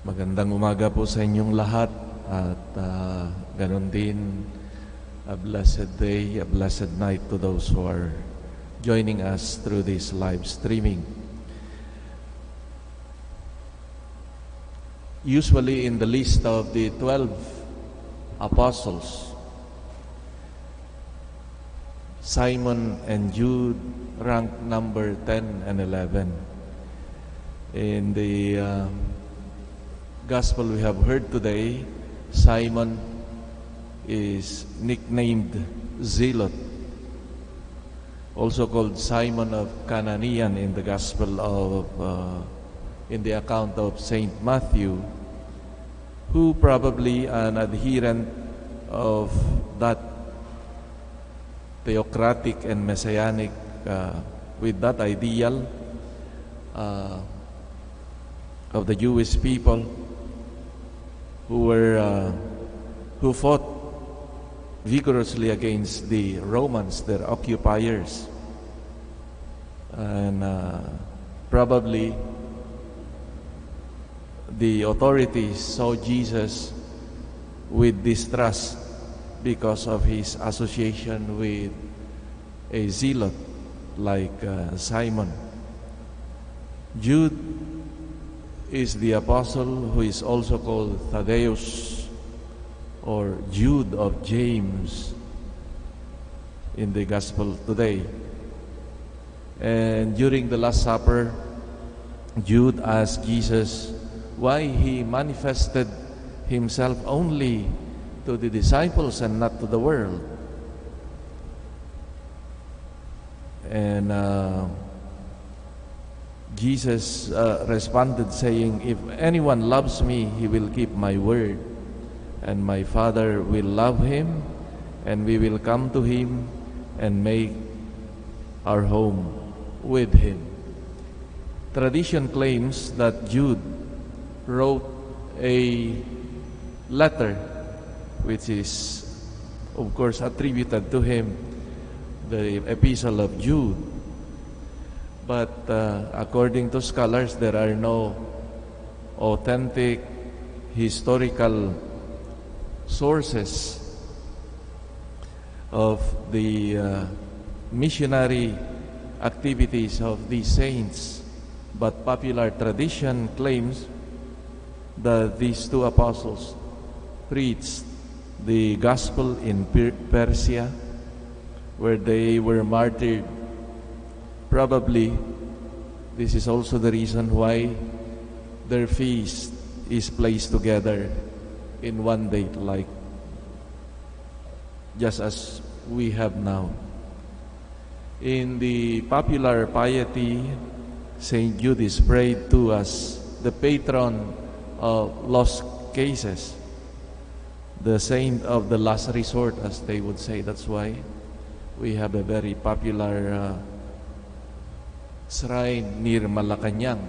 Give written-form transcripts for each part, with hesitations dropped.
Magandang umaga po sa inyong lahat at ganon din a blessed day, a blessed night to those who are joining us through this live streaming. Usually in the list of the 12 apostles, Simon and Jude rank number 10 and 11. In the gospel we have heard today, Simon is nicknamed Zealot, also called Simon of Cananaean in the gospel of in the account of Saint Matthew, who probably an adherent of that theocratic and messianic with that ideal of the Jewish people who fought vigorously against the Romans, their occupiers, and probably the authorities saw Jesus with distrust because of his association with a zealot like Simon. Jude is the apostle who is also called Thaddeus or Jude of James in the gospel today. And during the Last Supper, Jude asked Jesus why he manifested himself only to the disciples and not to the world. And Jesus responded saying, "If anyone loves me, he will keep my word, and my Father will love him, and we will come to him and make our home with him." Tradition claims that Jude wrote a letter which is, of course, attributed to him, the Epistle of Jude. But according to scholars, there are no authentic historical sources of the missionary activities of these saints. But popular tradition claims that these two apostles preached the gospel in Persia, where they were martyred. Probably this is also the reason why their feast is placed together in one day, like just as we have now. In the popular piety, Saint Jude is prayed to as the patron of lost cases, the saint of the last resort, as they would say. That's why we have a very popular shrine near Malacanang,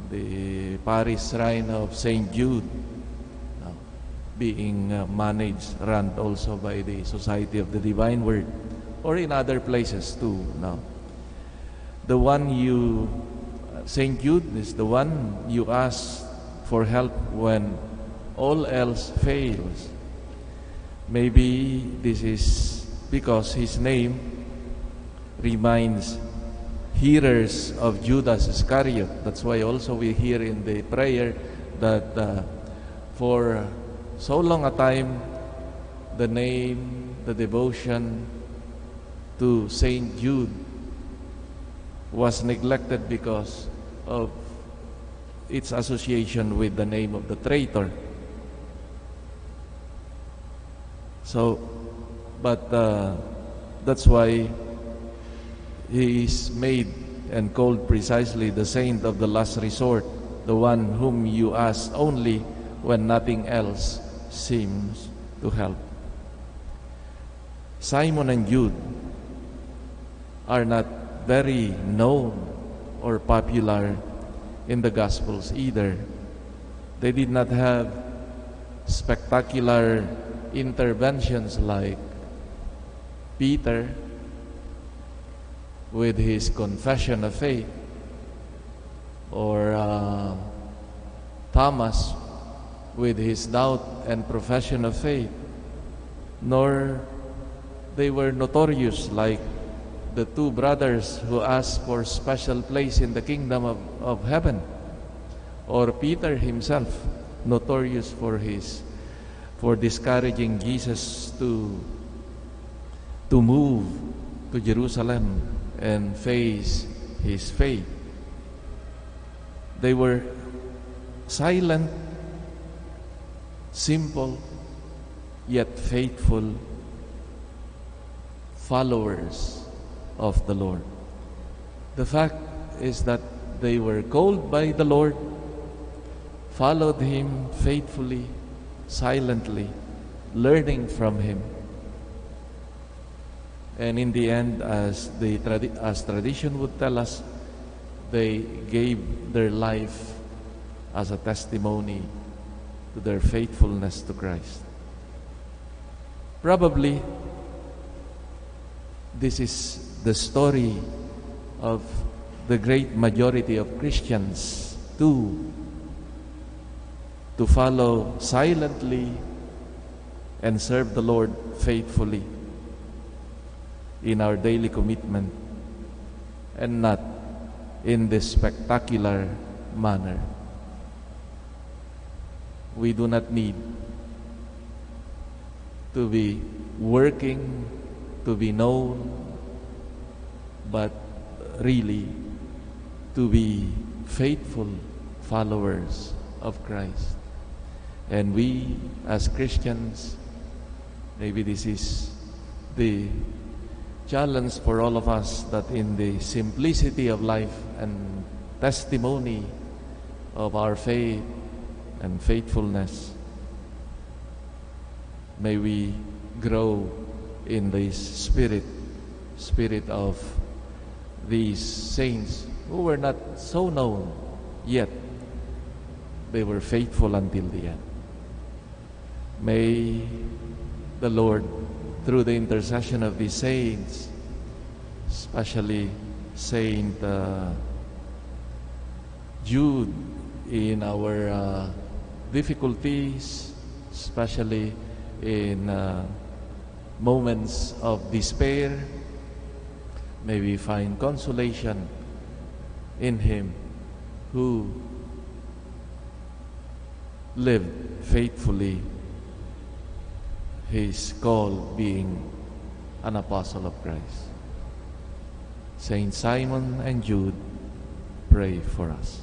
the parish shrine of Saint Jude, being managed, run also by the Society of the Divine Word, or in other places too. Now, the one Saint Jude is the one you ask for help when all else fails. Maybe this is because his name reminds hearers of Judas Iscariot. That's why also we hear in the prayer that for so long a time, the name, the devotion to Saint Jude was neglected because of its association with the name of the traitor. So, but that's why he is made and called precisely the saint of the last resort, the one whom you ask only when nothing else seems to help. Simon and Jude are not very known or popular in the Gospels either. They did not have spectacular interventions like Peter with his confession of faith, or Thomas with his doubt and profession of faith, nor they were notorious like the two brothers who asked for special place in the kingdom of heaven, or Peter himself, notorious for discouraging Jesus to move to Jerusalem and face his fate. They were silent, simple, yet faithful followers of the Lord. The fact is that they were called by the Lord, followed Him faithfully, silently, learning from Him. And in the end, as tradition would tell us, they gave their life as a testimony to their faithfulness to Christ. Probably, this is the story of the great majority of Christians too, to follow silently and serve the Lord faithfully in our daily commitment, and not in this spectacular manner. We do not need to be working to be known, but really to be faithful followers of Christ. And we as Christians, maybe this is the challenge for all of us, that in the simplicity of life and testimony of our faith and faithfulness, may we grow in this spirit of these saints who were not so known, yet they were faithful until the end. May the Lord, through the intercession of these saints, especially Saint Jude, in our difficulties, especially in moments of despair, may we find consolation in him who lived faithfully his call, being an apostle of Christ. Saint Simon and Jude, pray for us.